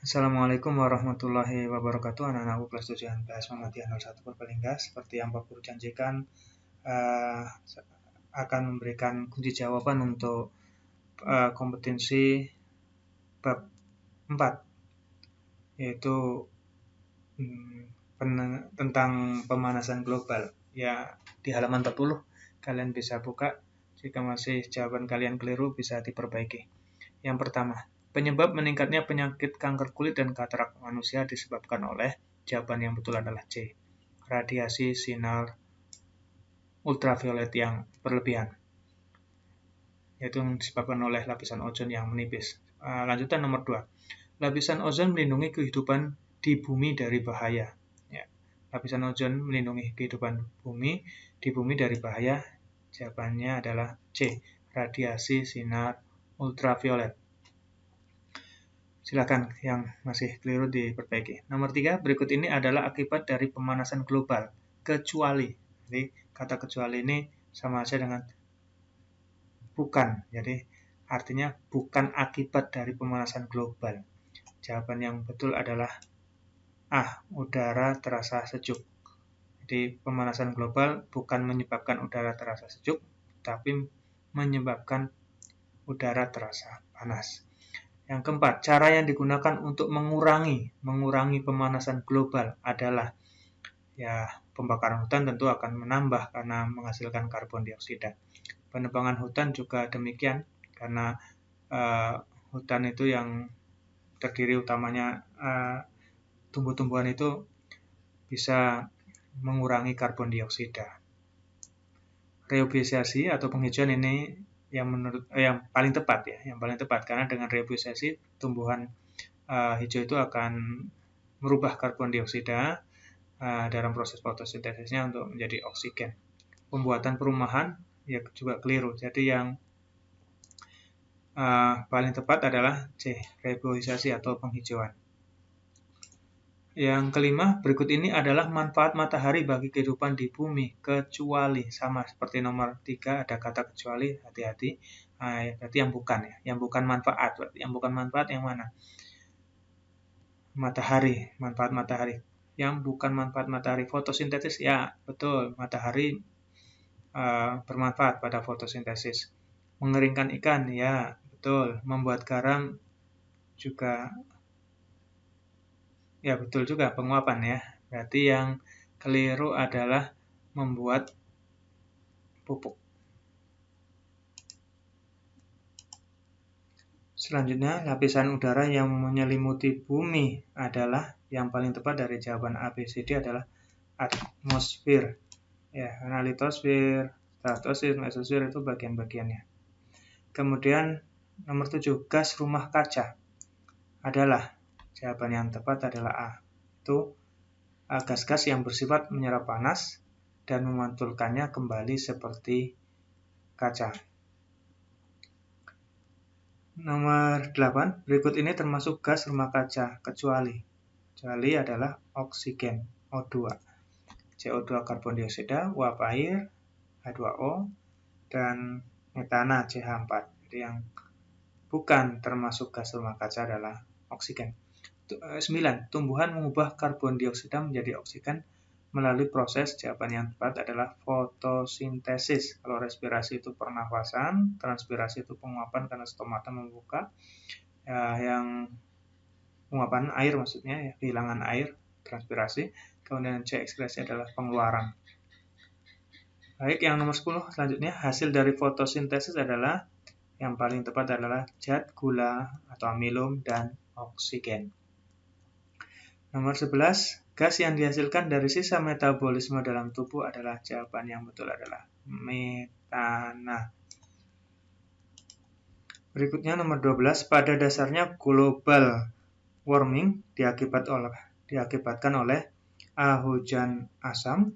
Assalamualaikum warahmatullahi wabarakatuh. Anak-anakku kelas 7 MPS Muhammadiyah 01 Purbalingga. Seperti yang Pak Guru janjikan, eh, akan memberikan kunci jawaban untuk kompetensi bab 4, yaitu tentang pemanasan global. Ya, di halaman 40 kalian bisa buka. Jika masih jawaban kalian keliru, bisa diperbaiki. Yang pertama, penyebab meningkatnya penyakit kanker kulit dan katarak manusia disebabkan oleh, jawaban yang betul adalah C, radiasi sinar ultraviolet yang berlebihan, yaitu disebabkan oleh lapisan ozon yang menipis. Lanjutan nomor 2, lapisan ozon melindungi kehidupan di bumi dari bahaya. Ya, lapisan ozon melindungi kehidupan di bumi dari bahaya. Jawabannya adalah C, radiasi sinar ultraviolet. Silakan yang masih keliru diperbaiki. Nomor 3, berikut ini adalah akibat dari pemanasan global, kecuali. Jadi, kata kecuali ini sama aja dengan bukan. Jadi, artinya bukan akibat dari pemanasan global. Jawaban yang betul adalah A, udara terasa sejuk. Jadi, pemanasan global bukan menyebabkan udara terasa sejuk, tapi menyebabkan udara terasa panas. Yang keempat, cara yang digunakan untuk mengurangi pemanasan global adalah, ya, pembakaran hutan tentu akan menambah karena menghasilkan karbon dioksida. Penebangan hutan juga demikian, karena hutan itu yang terdiri utamanya tumbuh-tumbuhan itu bisa mengurangi karbon dioksida. Reboisasi atau penghijauan ini yang paling tepat, ya, yang paling tepat, karena dengan reboisasi tumbuhan hijau itu akan merubah karbon dioksida dalam proses fotosintesisnya untuk menjadi oksigen. Pembuatan perumahan ya juga keliru. Jadi yang paling tepat adalah C, reboisasi atau penghijauan. Yang kelima, berikut ini adalah manfaat matahari bagi kehidupan di bumi, kecuali. Sama seperti nomor 3, ada kata kecuali, hati-hati. Berarti yang bukan, ya. Yang bukan manfaat. Berarti yang bukan manfaat yang mana? Matahari, manfaat matahari. Yang bukan manfaat matahari, fotosintesis, ya betul, matahari bermanfaat pada fotosintesis. Mengeringkan ikan, ya betul. Membuat garam juga, ya betul juga, penguapan, ya. Berarti yang keliru adalah membuat pupuk. Selanjutnya, lapisan udara yang menyelimuti bumi adalah, yang paling tepat dari jawaban A, B, C, D adalah atmosfer. Ya, karena litosfer, stratosfer, mesosfer itu bagian-bagiannya. Kemudian nomor 7, gas rumah kaca adalah, jawaban yang tepat adalah A. Itu gas-gas yang bersifat menyerap panas dan memantulkannya kembali seperti kaca. Nomor 8, berikut ini termasuk gas rumah kaca kecuali. Kecuali adalah oksigen, O2, CO2 karbon dioksida, uap air, H2O, dan metana, CH4. Jadi yang bukan termasuk gas rumah kaca adalah oksigen. 9, tumbuhan mengubah karbon dioksida menjadi oksigen melalui proses, jawaban yang tepat adalah fotosintesis. Kalau respirasi itu pernafasan, transpirasi itu penguapan karena stomata membuka. Yang penguapan air maksudnya, ya, kehilangan air, transpirasi. Kemudian C, ekskresi adalah pengeluaran. Baik, yang nomor 10 selanjutnya, hasil dari fotosintesis adalah, yang paling tepat adalah zat, gula atau amilum, dan oksigen. Nomor 11, gas yang dihasilkan dari sisa metabolisme dalam tubuh adalah, jawaban yang betul adalah metana. Berikutnya nomor 12, pada dasarnya global warming diakibatkan oleh A, hujan asam,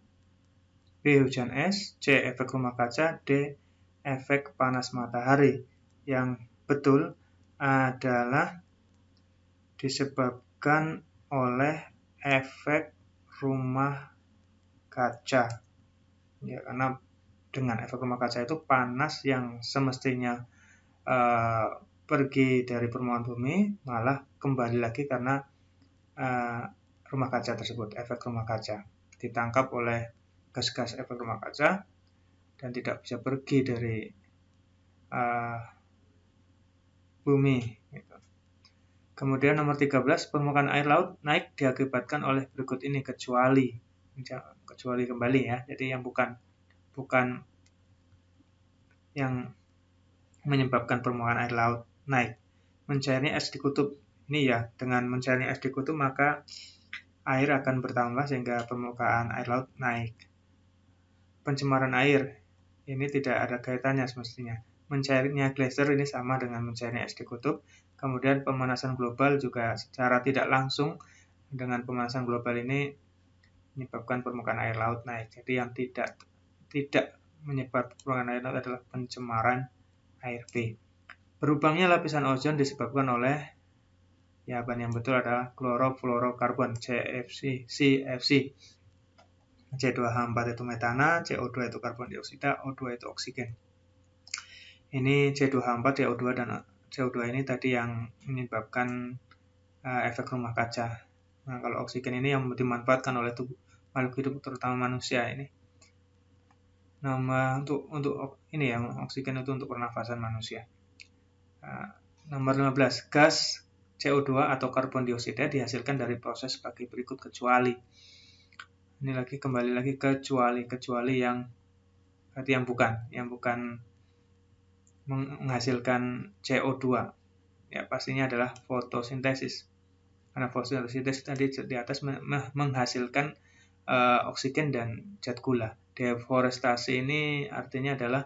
B, hujan es, C, efek rumah kaca, D, efek panas matahari. Yang betul adalah disebabkan oleh efek rumah kaca. Ya, karena dengan efek rumah kaca itu panas yang semestinya pergi dari permukaan bumi, malah kembali lagi karena rumah kaca tersebut, efek rumah kaca. Ditangkap oleh gas-gas efek rumah kaca dan tidak bisa pergi dari bumi. Gitu. Kemudian nomor 13, permukaan air laut naik diakibatkan oleh berikut ini, kecuali kembali ya. Jadi yang bukan yang menyebabkan permukaan air laut naik. Mencairnya es di kutub. Ini ya, dengan mencairnya es di kutub maka air akan bertambah sehingga permukaan air laut naik. Pencemaran air, ini tidak ada kaitannya semestinya. Mencairnya glacier ini sama dengan mencairnya es di kutub. Kemudian pemanasan global juga secara tidak langsung dengan pemanasan global ini menyebabkan permukaan air laut naik. Jadi yang tidak menyebabkan permukaan air laut adalah pencemaran air B. Berubahnya lapisan ozon disebabkan oleh, jawaban yang betul adalah klorofluorokarbon, CFC. C2H4 itu metana, CO2 itu karbon dioksida, O2 itu oksigen. Ini C2H4, CO2 dan CO2 ini tadi yang menyebabkan efek rumah kaca. Nah, kalau oksigen ini yang dimanfaatkan oleh tubuh makhluk hidup terutama manusia ini. Nama untuk ini ya, oksigen itu untuk pernafasan manusia. Nomor 15, gas CO2 atau karbon dioksida dihasilkan dari proses sebagai berikut kecuali. Ini lagi kembali lagi kecuali yang berarti yang bukan menghasilkan CO2. Ya, pastinya adalah fotosintesis. Karena fotosintesis tadi di atas menghasilkan oksigen dan zat gula. Deforestasi ini artinya adalah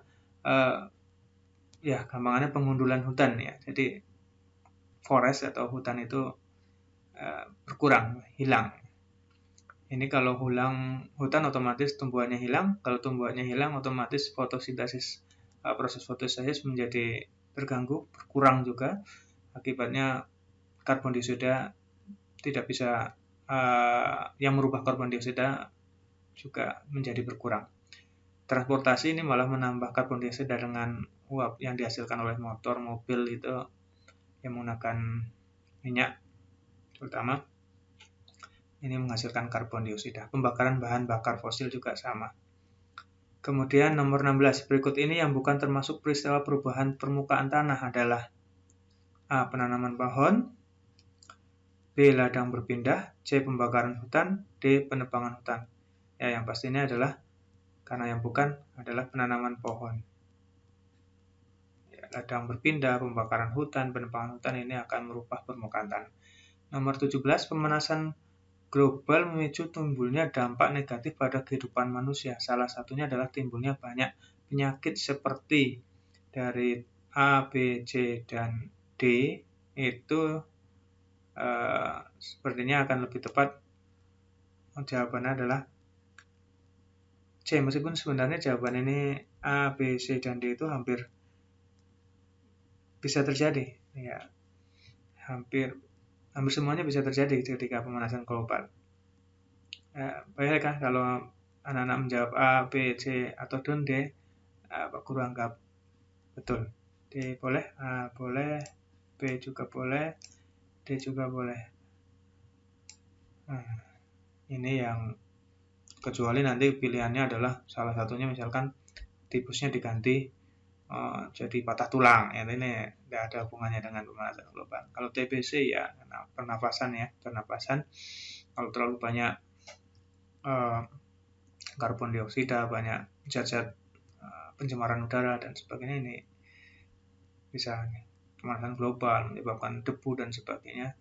ya gampangannya pengundulan hutan ya. Jadi forest atau hutan itu berkurang, hilang. Ini kalau hutan otomatis tumbuhannya hilang. Kalau tumbuhannya hilang otomatis fotosintesis, proses fotosintesis menjadi terganggu, berkurang juga. Akibatnya karbon dioksida tidak bisa, yang merubah karbon dioksida juga menjadi berkurang. Transportasi ini malah menambah karbon dioksida dengan uap yang dihasilkan oleh motor, mobil itu yang menggunakan minyak terutama. Ini menghasilkan karbon dioksida. Pembakaran bahan bakar fosil juga sama. Kemudian nomor 16, berikut ini yang bukan termasuk peristiwa perubahan permukaan tanah adalah A. Penanaman pohon, B. Ladang berpindah, C. Pembakaran hutan, D. Penebangan hutan. Ya, yang pastinya adalah, karena yang bukan adalah penanaman pohon. Ya, ladang berpindah, pembakaran hutan, penebangan hutan ini akan merubah permukaan tanah. Nomor 17, pemanasan global memicu timbulnya dampak negatif pada kehidupan manusia. Salah satunya adalah timbulnya banyak penyakit seperti dari A, B, C, dan D. Itu sepertinya akan lebih tepat jawabannya adalah C. Meskipun sebenarnya jawaban ini A, B, C, dan D itu hampir bisa terjadi. Ya, hampir semuanya bisa terjadi ketika pemanasan global. Boleh kan kalau anak-anak menjawab A, B, C, atau D, Pak Guru anggap betul. D boleh, A boleh, B juga boleh, D juga boleh. Nah, ini yang kecuali nanti pilihannya adalah salah satunya misalkan tipusnya diganti jadi patah tulang. Ya, ini tidak ada hubungannya dengan pemanasan global. Kalau TBC ya pernafasan ya, pernafasan. Kalau terlalu banyak karbon dioksida, banyak zat-zat pencemaran udara dan sebagainya, ini bisa pemanasan global menyebabkan debu dan sebagainya.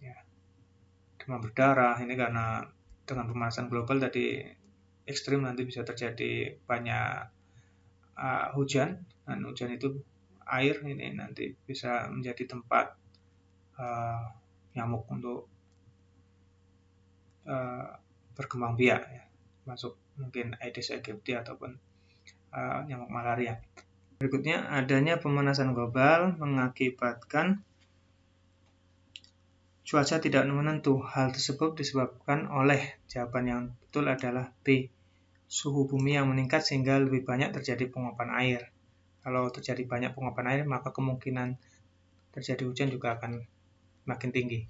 Ya, demam berdarah ini karena dengan pemanasan global tadi ekstrim, nanti bisa terjadi banyak hujan, dan hujan itu air ini nanti bisa menjadi tempat nyamuk untuk berkembang biak ya, masuk mungkin Aedes aegypti ataupun nyamuk malaria. Berikutnya, adanya pemanasan global mengakibatkan cuaca tidak menentu. Hal tersebut disebabkan oleh, jawaban yang betul adalah B. Suhu bumi yang meningkat sehingga lebih banyak terjadi penguapan air. Kalau terjadi banyak penguapan air, maka kemungkinan terjadi hujan juga akan makin tinggi.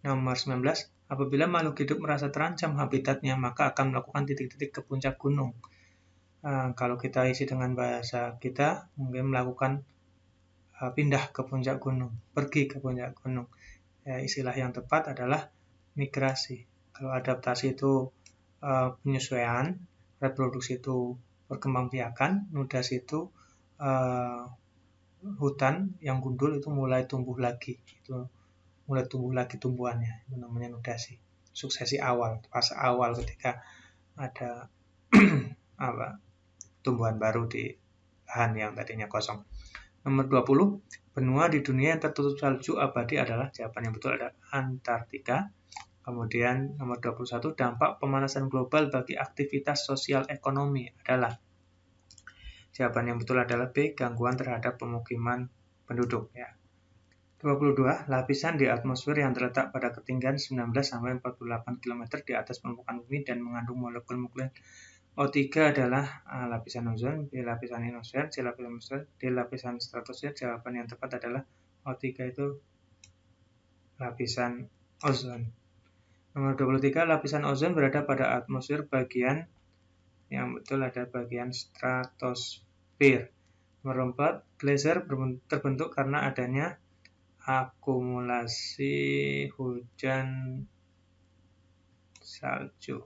Nomor 19, apabila makhluk hidup merasa terancam habitatnya, maka akan melakukan titik-titik ke puncak gunung. Kalau kita isi dengan bahasa kita, mungkin melakukan pindah ke puncak gunung, pergi ke puncak gunung. Istilah yang tepat adalah migrasi. Kalau adaptasi itu penyesuaian, reproduksi itu perkembangbiakan, nudasi itu hutan yang gundul itu mulai tumbuh lagi, tumbuhannya, itu namanya nudasi. Suksesi awal, fase awal ketika ada tumbuhan baru di lahan yang tadinya kosong. Nomor 20, benua di dunia yang tertutup salju abadi adalah, jawaban yang betul adalah Antartika. Kemudian nomor 21, dampak pemanasan global bagi aktivitas sosial ekonomi adalah, jawaban yang betul adalah B, gangguan terhadap pemukiman penduduk. 22, lapisan di atmosfer yang terletak pada ketinggian 19-48 km di atas permukaan bumi dan mengandung molekul-molekul O3 adalah lapisan ozon, B lapisan ionosfer, C lapisan atmosfer, D lapisan stratosfer. Jawaban yang tepat adalah O3 itu lapisan ozon. Nomor 23, lapisan ozon berada pada atmosfer bagian, yang betul ada bagian stratosfer. Nomor 4, geyser terbentuk karena adanya akumulasi hujan salju.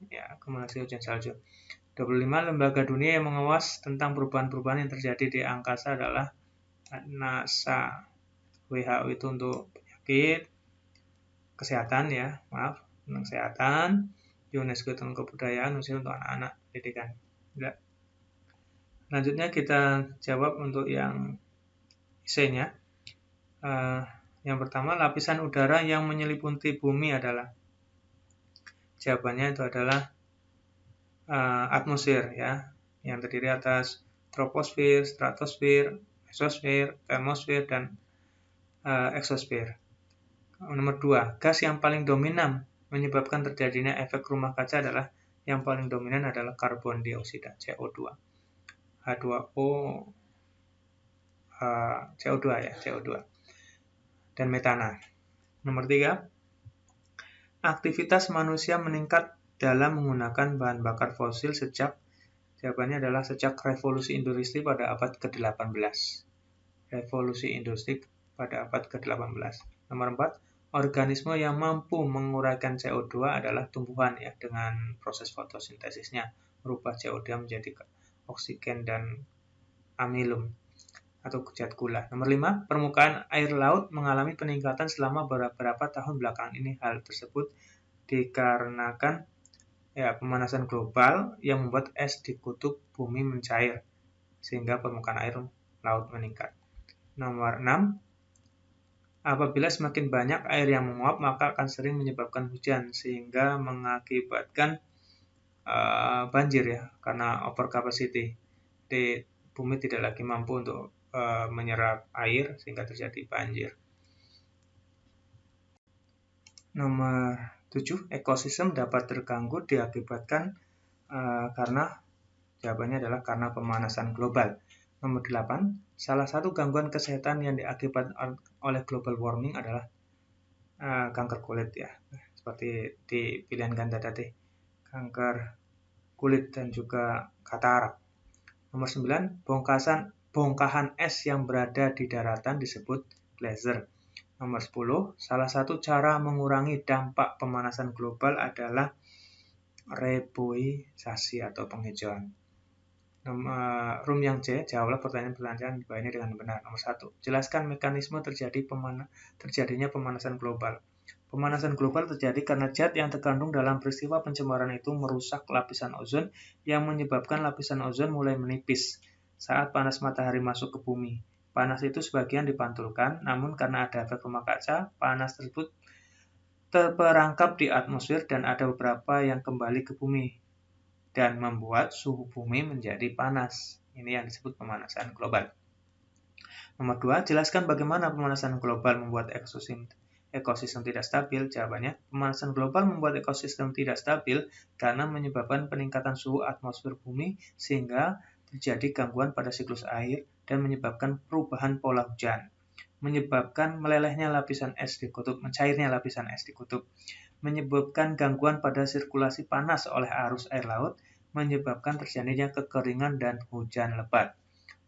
Akumulasi hujan salju. 25, lembaga dunia yang mengawas tentang perubahan-perubahan yang terjadi di angkasa adalah NASA. WHO itu untuk penyakit, kesehatan tentang kesehatan, UNESCO tentang kebudayaan, UNESCO untuk anak-anak pendidikan. Selanjutnya kita jawab untuk yang C-nya. Yang pertama, lapisan udara yang menyelimuti bumi adalah, jawabannya itu adalah atmosfer, yang terdiri atas troposfer, stratosfer, mesosfer, termosfer, dan eksosfer. Nomor 2, gas yang paling dominan menyebabkan terjadinya efek rumah kaca adalah, yang paling dominan adalah karbon dioksida, CO2. H2O, CO2 dan metana. Nomor 3, aktivitas manusia meningkat dalam menggunakan bahan bakar fosil sejak, jawabannya adalah sejak revolusi industri pada abad ke-18. Revolusi industri pada abad ke-18. Nomor 4, organisme yang mampu menguraikan CO2 adalah tumbuhan, dengan proses fotosintesisnya merubah CO2 menjadi oksigen dan amilum atau zat gula. Nomor 5, permukaan air laut mengalami peningkatan selama beberapa tahun belakangan ini. Hal tersebut dikarenakan pemanasan global yang membuat es di kutub bumi mencair sehingga permukaan air laut meningkat. Nomor 6, apabila semakin banyak air yang menguap maka akan sering menyebabkan hujan sehingga mengakibatkan banjir, karena overcapacity. Di bumi tidak lagi mampu untuk menyerap air sehingga terjadi banjir. Nomor 7, ekosistem dapat terganggu diakibatkan karena, jawabannya adalah karena pemanasan global. Nomor 8, salah satu gangguan kesehatan yang diakibatkan oleh global warming adalah kanker kulit, seperti di pilihan ganda tadi, kanker kulit dan juga katarak. Nomor 9, bongkahan es yang berada di daratan disebut geyser. Nomor 10, salah satu cara mengurangi dampak pemanasan global adalah reboisasi atau penghijauan. Room yang C, jawablah pertanyaan-pertanyaan di bawah ini dengan benar. Nomor 1, jelaskan mekanisme terjadinya pemanasan global. Pemanasan global terjadi karena zat yang terkandung dalam peristiwa pencemaran itu merusak lapisan ozon yang menyebabkan lapisan ozon mulai menipis saat panas matahari masuk ke bumi. Panas itu sebagian dipantulkan, namun karena ada efek rumah kaca, panas tersebut terperangkap di atmosfer dan ada beberapa yang kembali ke bumi dan membuat suhu bumi menjadi panas. Ini yang disebut pemanasan global. Nomor 2, jelaskan bagaimana pemanasan global membuat ekosistem tidak stabil. Jawabannya, pemanasan global membuat ekosistem tidak stabil karena menyebabkan peningkatan suhu atmosfer bumi sehingga terjadi gangguan pada siklus air dan menyebabkan perubahan pola hujan. menyebabkan melelehnya lapisan es di kutub, mencairnya lapisan es di kutub, menyebabkan gangguan pada sirkulasi panas oleh arus air laut, menyebabkan terjadinya kekeringan dan hujan lebat.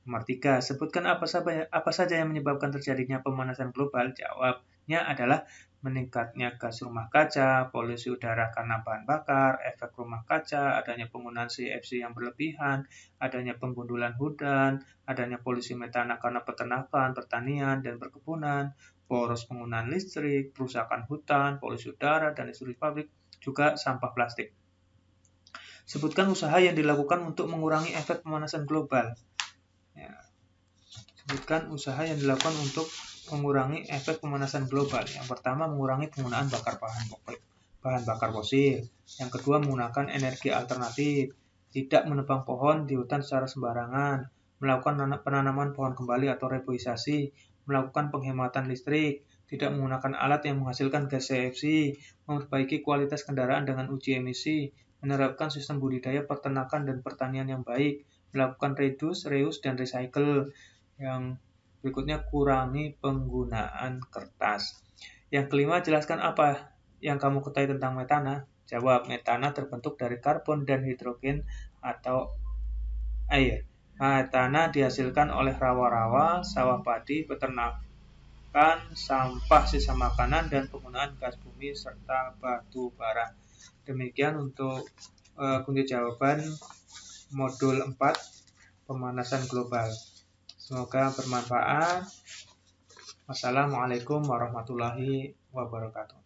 Nomor 3, sebutkan apa saja yang menyebabkan terjadinya pemanasan global. Jawabnya adalah meningkatnya gas rumah kaca, polusi udara karena bahan bakar, efek rumah kaca, adanya penggunaan CFC yang berlebihan, adanya penggundulan hutan, adanya polusi metana karena peternakan, pertanian, dan perkebunan, boros penggunaan listrik, perusakan hutan, polusi udara, dan industri pabrik, juga sampah plastik. Sebutkan usaha yang dilakukan untuk mengurangi efek pemanasan global. Ya. Sebutkan usaha yang dilakukan untuk mengurangi efek pemanasan global. Yang pertama, mengurangi penggunaan bahan bakar fosil. Yang kedua, menggunakan energi alternatif. Tidak menebang pohon di hutan secara sembarangan. Melakukan penanaman pohon kembali atau reboisasi. Melakukan penghematan listrik. Tidak menggunakan alat yang menghasilkan gas CFC. Memperbaiki kualitas kendaraan dengan uji emisi. Menerapkan sistem budidaya peternakan dan pertanian yang baik. Melakukan reduce, reuse, dan recycle. Yang berikutnya, kurangi penggunaan kertas. Yang kelima, jelaskan apa yang kamu ketahui tentang metana. Jawab, metana terbentuk dari karbon dan hidrogen atau air. Metana dihasilkan oleh rawa-rawa, sawah padi, peternakan, sampah sisa makanan, dan penggunaan gas bumi serta batu bara. Demikian untuk kunci jawaban modul 4 pemanasan global. Semoga bermanfaat. Wassalamualaikum warahmatullahi wabarakatuh.